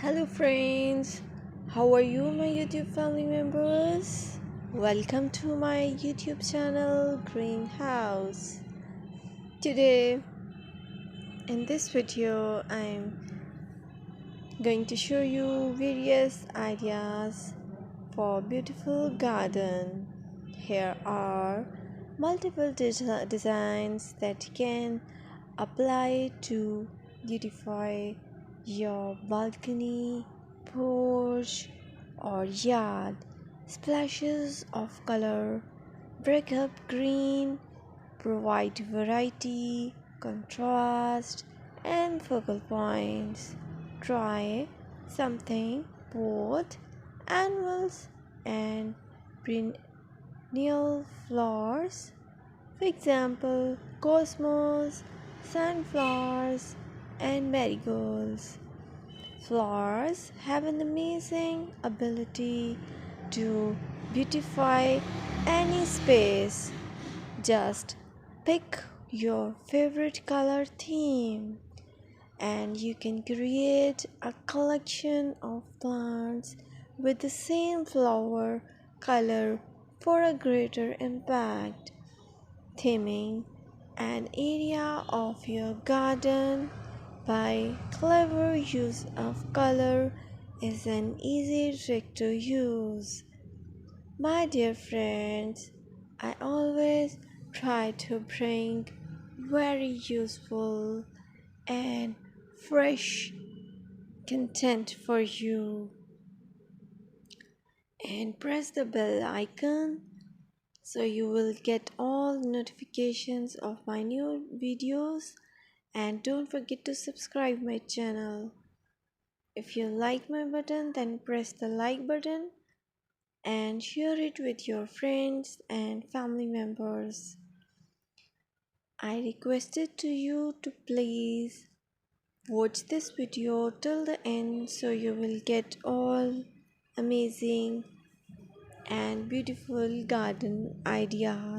Hello, friends. How are you, my YouTube family members? Welcome to my YouTube channel, Greenhouse. Today, in this video, I'm going to show you various ideas for beautiful garden. Here are multiple designs that you can apply to beautify your balcony, porch, or yard. Splashes of color break up green, provide variety, contrast, and focal points. Try something both annuals and perennial flowers. For example, cosmos, sunflowers, and marigolds. Flowers have an amazing ability to beautify any space. Just pick your favorite color theme and you can create a collection of plants with the same flower color for a greater impact. Theming an area of your garden by clever use of color is an easy trick to use. My dear friends, I always try to bring very useful and fresh content for you. And press the bell icon so you will get all notifications of my new videos, and don't forget to subscribe my channel. If you like my button, then press the like button and share it with your friends and family members. I requested to you to please watch this video till the end so you will get all amazing and beautiful garden ideas.